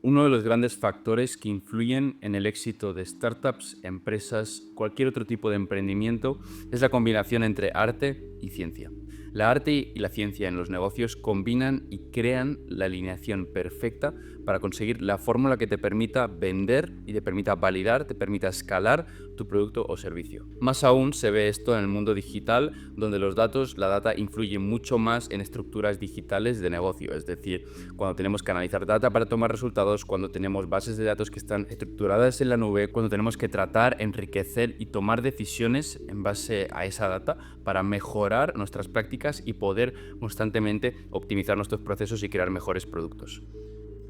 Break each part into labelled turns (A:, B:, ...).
A: Uno de los grandes factores que influyen en el éxito de startups, empresas, cualquier otro tipo de emprendimiento es la combinación entre arte y ciencia. La arte y la ciencia en los negocios combinan y crean la alineación perfecta para conseguir la fórmula que te permita vender y te permita validar, te permita escalar tu producto o servicio. Más aún se ve esto en el mundo digital, donde la data influye mucho más en estructuras digitales de negocio, es decir, cuando tenemos que analizar data para tomar resultados, cuando tenemos bases de datos que están estructuradas en la nube, cuando tenemos que tratar, enriquecer y tomar decisiones en base a esa data para mejorar nuestras prácticas y poder constantemente optimizar nuestros procesos y crear mejores productos.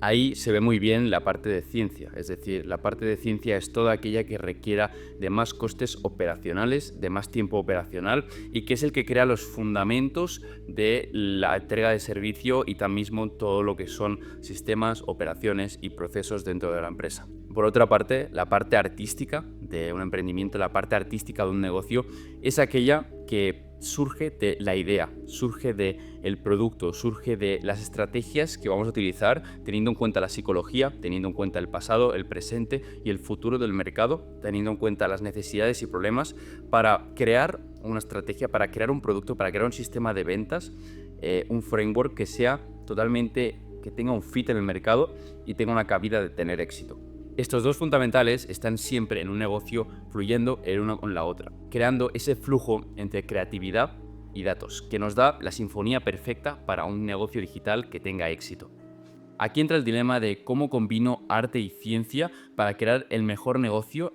A: Ahí se ve muy bien la parte de ciencia, es decir, la parte de ciencia es toda aquella que requiera de más costes operacionales, de más tiempo operacional y que es el que crea los fundamentos de la entrega de servicio y también mismo todo lo que son sistemas, operaciones y procesos dentro de la empresa. Por otra parte, la parte artística de un emprendimiento, la parte artística de un negocio es aquella que surge de la idea, surge del producto, surge de las estrategias que vamos a utilizar teniendo en cuenta la psicología, teniendo en cuenta el pasado, el presente y el futuro del mercado, teniendo en cuenta las necesidades y problemas para crear una estrategia, para crear un producto, para crear un sistema de ventas, un framework que sea totalmente, que tenga un fit en el mercado y tenga una cabida de tener éxito. Estos dos fundamentales están siempre en un negocio fluyendo en una con la otra, creando ese flujo entre creatividad y datos, que nos da la sinfonía perfecta para un negocio digital que tenga éxito. Aquí entra el dilema de cómo combino arte y ciencia para crear el mejor negocio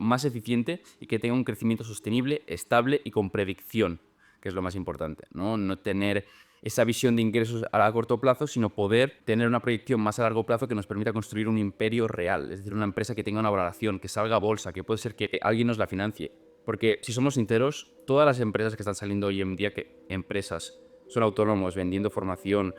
A: más eficiente y que tenga un crecimiento sostenible, estable y con predicción, que es lo más importante, no tener esa visión de ingresos a corto plazo, sino poder tener una proyección más a largo plazo que nos permita construir un imperio real, es decir, una empresa que tenga una valoración, que salga a bolsa, que puede ser que alguien nos la financie. Porque si somos sinceros, todas las empresas que están saliendo hoy en día, que empresas son autónomos vendiendo formación,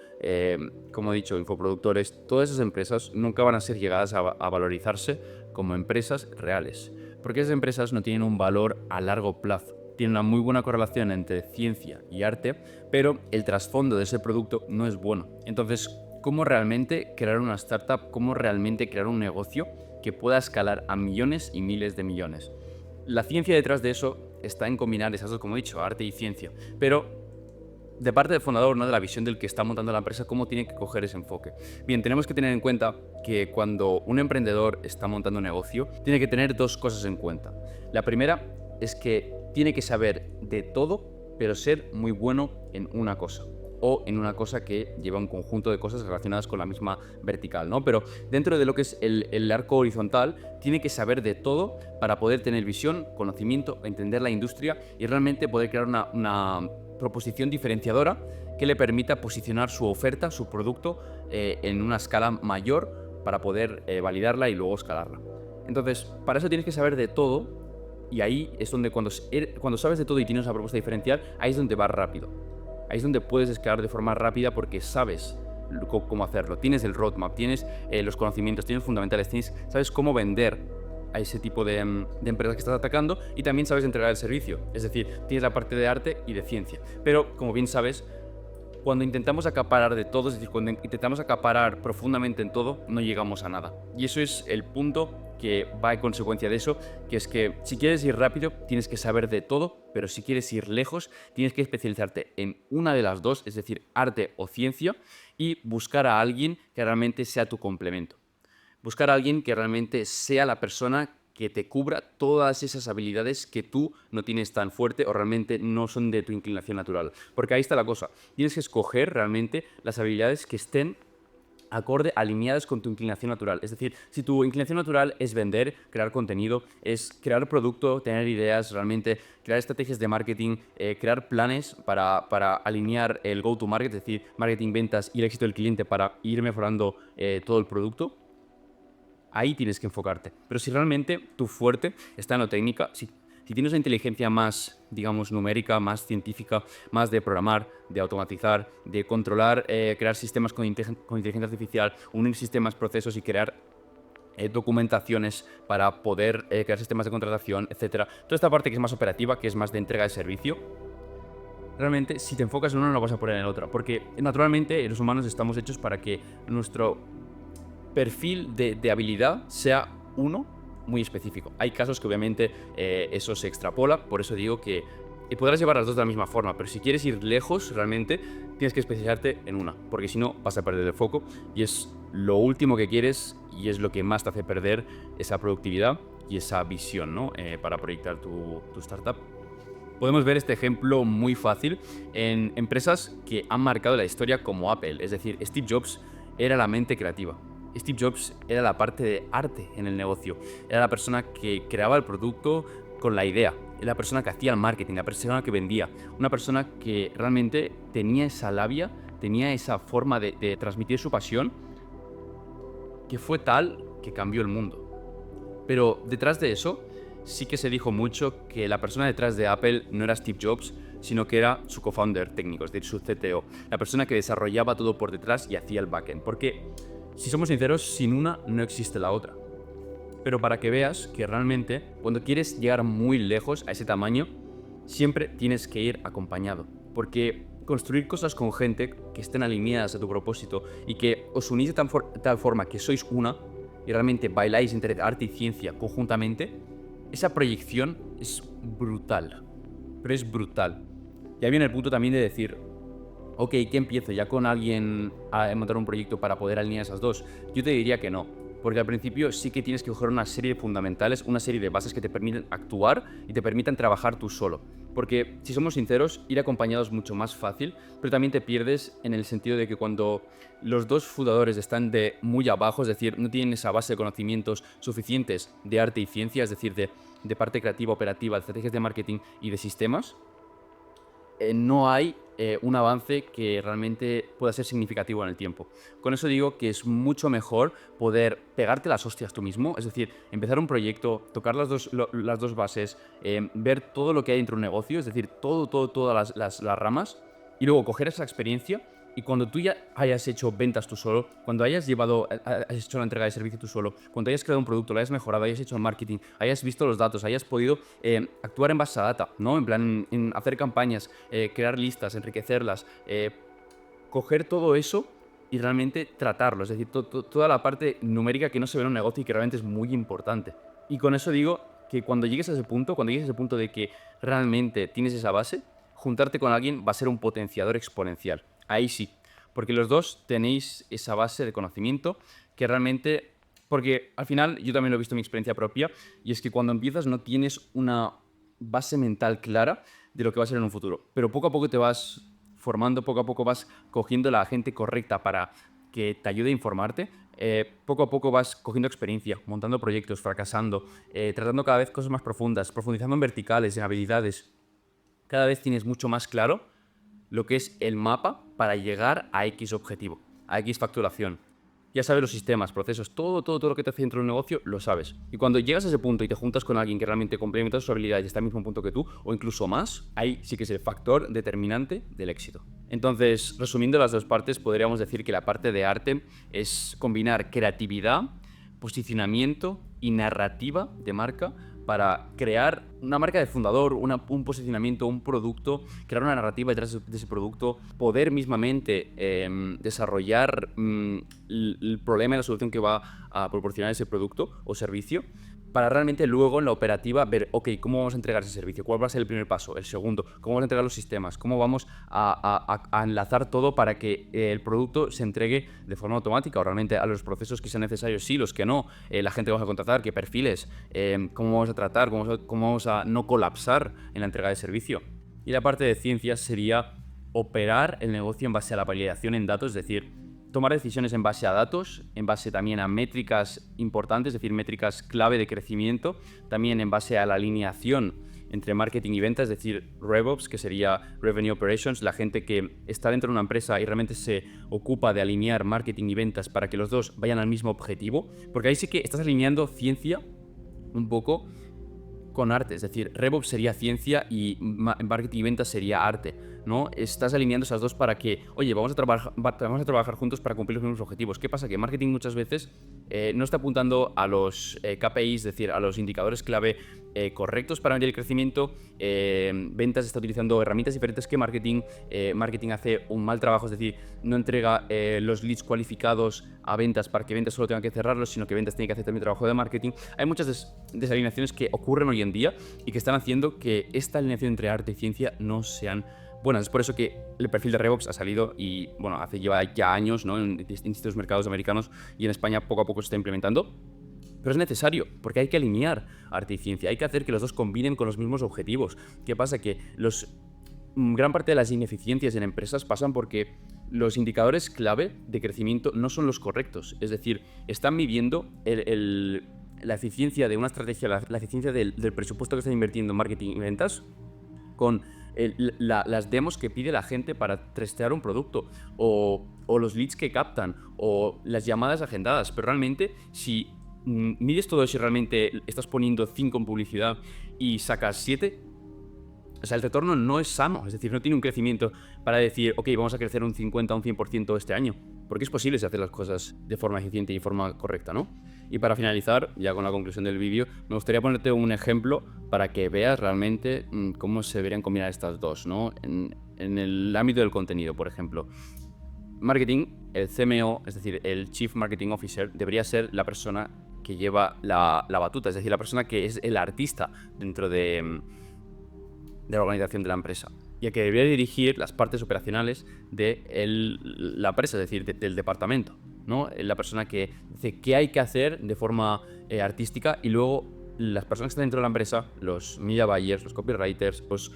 A: como he dicho, infoproductores, todas esas empresas nunca van a ser llegadas a valorizarse como empresas reales, porque esas empresas no tienen un valor a largo plazo. Tiene una muy buena correlación entre ciencia y arte, pero el trasfondo de ese producto no es bueno. Entonces, ¿cómo realmente crear una startup? ¿Cómo realmente crear un negocio que pueda escalar a millones y miles de millones? La ciencia detrás de eso está en combinar esas dos, como he dicho, arte y ciencia, pero de parte del fundador, ¿no?, de la visión del que está montando la empresa, cómo tiene que coger ese enfoque. Bien, tenemos que tener en cuenta que cuando un emprendedor está montando un negocio, tiene que tener dos cosas en cuenta. La primera es que tiene que saber de todo, pero ser muy bueno en una cosa, o en una cosa que lleva un conjunto de cosas relacionadas con la misma vertical, ¿no? Pero dentro de lo que es el arco horizontal, tiene que saber de todo para poder tener visión, conocimiento, entender la industria y realmente poder crear una proposición diferenciadora que le permita posicionar su oferta, su producto, en una escala mayor para poder validarla y luego escalarla. Entonces, para eso tienes que saber de todo y ahí es donde cuando sabes de todo y tienes una propuesta diferencial, ahí es donde vas rápido. Ahí es donde puedes escalar de forma rápida porque sabes cómo hacerlo. Tienes el roadmap, tienes los conocimientos, tienes fundamentales, sabes cómo vender a ese tipo de empresas que estás atacando y también sabes entregar el servicio. Es decir, tienes la parte de arte y de ciencia. Pero, como bien sabes, cuando intentamos acaparar de todo, es decir, cuando intentamos acaparar profundamente en todo, no llegamos a nada. Y eso es el punto que va en consecuencia de eso, que es que si quieres ir rápido, tienes que saber de todo, pero si quieres ir lejos, tienes que especializarte en una de las dos, es decir, arte o ciencia, y buscar a alguien que realmente sea tu complemento. Buscar a alguien que realmente sea la persona que te cubra todas esas habilidades que tú no tienes tan fuerte o realmente no son de tu inclinación natural. Porque ahí está la cosa. Tienes que escoger realmente las habilidades que estén acorde, alineadas con tu inclinación natural. Es decir, si tu inclinación natural es vender, crear contenido, es crear producto, tener ideas, realmente crear estrategias de marketing, crear planes para alinear el go-to-market, es decir, marketing, ventas y el éxito del cliente para ir mejorando todo el producto, ahí tienes que enfocarte. Pero si realmente tu fuerte está en la técnica, si tienes una inteligencia más, digamos, numérica, más científica, más de programar, de automatizar, de controlar, crear sistemas con inteligencia artificial, unir sistemas, procesos y crear documentaciones para poder crear sistemas de contratación, etcétera. Toda esta parte que es más operativa, que es más de entrega de servicio, realmente si te enfocas en una no lo vas a poner en la otra, porque naturalmente los humanos estamos hechos para que nuestro perfil de habilidad sea uno muy específico. Hay casos que obviamente eso se extrapola, por eso digo que podrás llevar las dos de la misma forma, pero si quieres ir lejos realmente tienes que especializarte en una, porque si no vas a perder el foco y es lo último que quieres y es lo que más te hace perder esa productividad y esa visión, ¿no? Para proyectar tu startup. Podemos ver este ejemplo muy fácil en empresas que han marcado la historia como Apple, es decir, Steve Jobs era la mente creativa. Steve Jobs era la parte de arte en el negocio, era la persona que creaba el producto con la idea, era la persona que hacía el marketing, la persona que vendía, una persona que realmente tenía esa labia, tenía esa forma de transmitir su pasión, que fue tal que cambió el mundo. Pero detrás de eso, sí que se dijo mucho que la persona detrás de Apple no era Steve Jobs, sino que era su co-founder técnico, es decir, su CTO, la persona que desarrollaba todo por detrás y hacía el backend. Porque, si somos sinceros, sin una no existe la otra. Pero para que veas que realmente, cuando quieres llegar muy lejos a ese tamaño, siempre tienes que ir acompañado. Porque construir cosas con gente que estén alineadas a tu propósito y que os unís de tal forma que sois una y realmente bailáis entre arte y ciencia conjuntamente, esa proyección es brutal. Pero es brutal. Y ahí viene el punto también de decir, ok, ¿qué empiezo? ¿Ya con alguien a montar un proyecto para poder alinear esas dos? Yo te diría que no. Porque al principio sí que tienes que coger una serie de fundamentales, una serie de bases que te permiten actuar y te permitan trabajar tú solo. Porque, si somos sinceros, ir acompañado es mucho más fácil, pero también te pierdes en el sentido de que cuando los dos fundadores están de muy abajo, es decir, no tienen esa base de conocimientos suficientes de arte y ciencia, es decir, de parte creativa, operativa, de estrategias de marketing y de sistemas, no hay un avance que realmente pueda ser significativo en el tiempo. Con eso digo que es mucho mejor poder pegarte las hostias tú mismo, es decir, empezar un proyecto, tocar las dos bases, ver todo lo que hay dentro de un negocio, es decir, todas las ramas, y luego coger esa experiencia. Y cuando tú ya hayas hecho ventas tú solo, cuando hayas hecho la entrega de servicio tú solo, cuando hayas creado un producto, lo hayas mejorado, hayas hecho el marketing, hayas visto los datos, hayas podido actuar en base a data, ¿no? En plan, en hacer campañas, crear listas, enriquecerlas, coger todo eso y realmente tratarlo. Es decir, toda la parte numérica que no se ve en un negocio y que realmente es muy importante. Y con eso digo que cuando llegues a ese punto, de que realmente tienes esa base, juntarte con alguien va a ser un potenciador exponencial. Ahí sí, porque los dos tenéis esa base de conocimiento que realmente... Porque al final yo también lo he visto en mi experiencia propia y es que cuando empiezas no tienes una base mental clara de lo que va a ser en un futuro. Pero poco a poco te vas formando, poco a poco vas cogiendo la gente correcta para que te ayude a informarte. Poco a poco vas cogiendo experiencia, montando proyectos, fracasando, tratando cada vez cosas más profundas, profundizando en verticales, en habilidades. Cada vez tienes mucho más claro lo que es el mapa para llegar a X objetivo, a X facturación. Ya sabes los sistemas, procesos, todo lo que te hace dentro de un negocio, lo sabes. Y cuando llegas a ese punto y te juntas con alguien que realmente complementa sus habilidades y está al mismo punto que tú, o incluso más, ahí sí que es el factor determinante del éxito. Entonces, resumiendo las dos partes, podríamos decir que la parte de arte es combinar creatividad, posicionamiento y narrativa de marca para crear una marca de fundador, un posicionamiento, un producto, crear una narrativa detrás de ese producto, poder mismamente desarrollar el problema y la solución que va a proporcionar ese producto o servicio, para realmente luego en la operativa ver, ok, ¿cómo vamos a entregar ese servicio? ¿Cuál va a ser el primer paso? ¿El segundo? ¿Cómo vamos a entregar los sistemas? ¿Cómo vamos a enlazar todo para que el producto se entregue de forma automática o realmente a los procesos que sean necesarios? Sí, los que no, la gente que vamos a contratar, qué perfiles, cómo vamos a tratar, cómo vamos a no colapsar en la entrega de servicio. Y la parte de ciencias sería operar el negocio en base a la validación en datos, es decir, tomar decisiones en base a datos, en base también a métricas importantes, es decir, métricas clave de crecimiento, también en base a la alineación entre marketing y ventas, es decir, RevOps, que sería Revenue Operations, la gente que está dentro de una empresa y realmente se ocupa de alinear marketing y ventas para que los dos vayan al mismo objetivo, porque ahí sí que estás alineando ciencia un poco con arte, es decir, RevOps sería ciencia y marketing y ventas sería arte. ¿no? Estás alineando esas dos para que, oye, vamos a trabajar juntos para cumplir los mismos objetivos. ¿Qué pasa? Que marketing muchas veces no está apuntando a los KPIs, es decir, a los indicadores clave correctos para medir el crecimiento. Ventas está utilizando herramientas diferentes que marketing. Marketing hace un mal trabajo, es decir, no entrega los leads cualificados a ventas para que ventas solo tenga que cerrarlos, sino que ventas tiene que hacer también trabajo de marketing. Hay muchas desalineaciones que ocurren hoy en día y que están haciendo que esta alineación entre arte y ciencia no sean buenas. Es por eso que el perfil de RevOps ha salido y, bueno, lleva ya años, ¿no?, en distintos mercados americanos, y en España poco a poco se está implementando. Pero es necesario, porque hay que alinear arte y ciencia, hay que hacer que los dos combinen con los mismos objetivos. ¿Qué pasa? Que gran parte de las ineficiencias en empresas pasan porque los indicadores clave de crecimiento no son los correctos. Es decir, están midiendo la eficiencia de una estrategia, la eficiencia del presupuesto que están invirtiendo en marketing y ventas con las demos que pide la gente para testear un producto, o los leads que captan, o las llamadas agendadas. Pero realmente, si mides todo eso y realmente estás poniendo 5 en publicidad y sacas 7, o sea, el retorno no es sano. Es decir, no tiene un crecimiento para decir, ok, vamos a crecer un 50 o un 100% este año. Porque es posible si hacer las cosas de forma eficiente y de forma correcta, ¿no? Y para finalizar, ya con la conclusión del vídeo, me gustaría ponerte un ejemplo para que veas realmente cómo se deberían combinar estas dos, ¿no? En el ámbito del contenido, por ejemplo. Marketing, el CMO, es decir, el Chief Marketing Officer, debería ser la persona que lleva la batuta, es decir, la persona que es el artista dentro de la organización de la empresa, y que debería dirigir las partes operacionales de la empresa, es decir, del departamento, ¿no? La persona que dice qué hay que hacer de forma artística, y luego las personas que están dentro de la empresa, los media buyers, los copywriters, los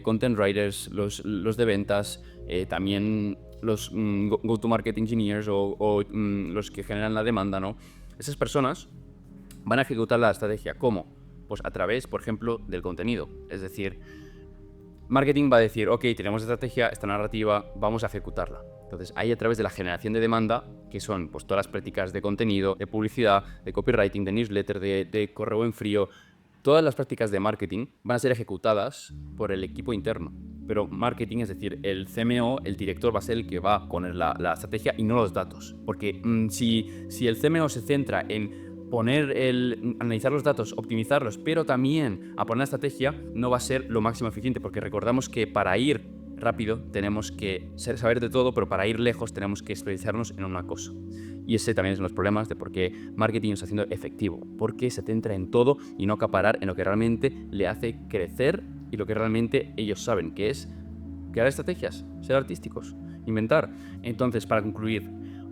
A: content writers, los de ventas, también los go-to-market engineers o los que generan la demanda, ¿no? Esas personas van a ejecutar la estrategia. ¿Cómo? Pues a través, por ejemplo, del contenido. Es decir, marketing va a decir, ok, tenemos estrategia, esta narrativa, vamos a ejecutarla. Entonces, ahí a través de la generación de demanda, que son pues todas las prácticas de contenido, de publicidad, de copywriting, de newsletter, de correo en frío, todas las prácticas de marketing van a ser ejecutadas por el equipo interno. Pero marketing, es decir, el CMO, el director, va a ser el que va a poner la estrategia y no los datos. Porque si el CMO se centra en analizar los datos, optimizarlos, pero también a poner la estrategia, no va a ser lo máximo eficiente, porque recordamos que para ir rápido tenemos que saber de todo, pero para ir lejos tenemos que especializarnos en una cosa. Y ese también es uno de los problemas de por qué marketing está siendo efectivo, porque se centra en todo y no acaparar en lo que realmente le hace crecer y lo que realmente ellos saben, que es crear estrategias, ser artísticos, inventar. Entonces, para concluir,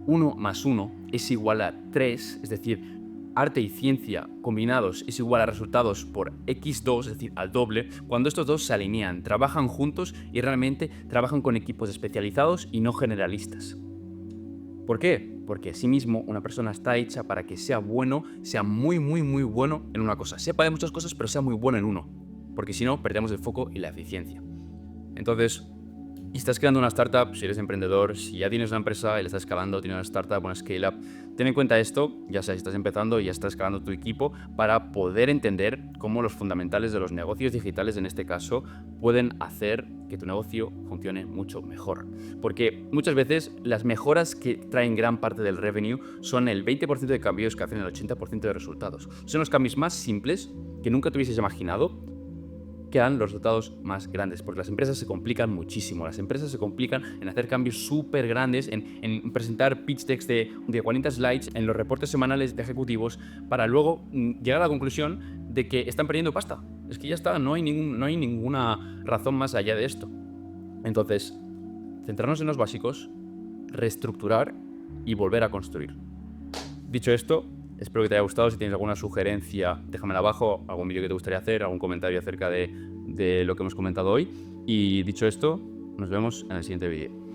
A: 1 más 1 es igual a 3, es decir, arte y ciencia combinados es igual a resultados por x2, es decir, al doble, cuando estos dos se alinean, trabajan juntos y realmente trabajan con equipos especializados y no generalistas. ¿Por qué? Porque asimismo una persona está hecha para que sea bueno, sea muy, muy, muy bueno en una cosa. Sepa de muchas cosas, pero sea muy bueno en uno. Porque si no, perdemos el foco y la eficiencia. Entonces, si estás creando una startup, si eres emprendedor, si ya tienes una empresa y la estás escalando, tienes una startup, una scale-up, ten en cuenta esto, ya sea si estás empezando y ya estás escalando tu equipo, para poder entender cómo los fundamentales de los negocios digitales, en este caso, pueden hacer que tu negocio funcione mucho mejor. Porque muchas veces las mejoras que traen gran parte del revenue son el 20% de cambios que hacen el 80% de resultados. Son los cambios más simples que nunca te hubieses imaginado, que dan los resultados más grandes, porque las empresas se complican muchísimo. Las empresas se complican en hacer cambios súper grandes, en presentar pitch decks de 40 slides en los reportes semanales de ejecutivos, para luego llegar a la conclusión de que están perdiendo pasta. Es que ya está, no hay ninguna razón más allá de esto. Entonces, centrarnos en los básicos, reestructurar y volver a construir. Dicho esto, espero que te haya gustado. Si tienes alguna sugerencia, déjamela abajo, algún vídeo que te gustaría hacer, algún comentario acerca de lo que hemos comentado hoy. Y dicho esto, nos vemos en el siguiente vídeo.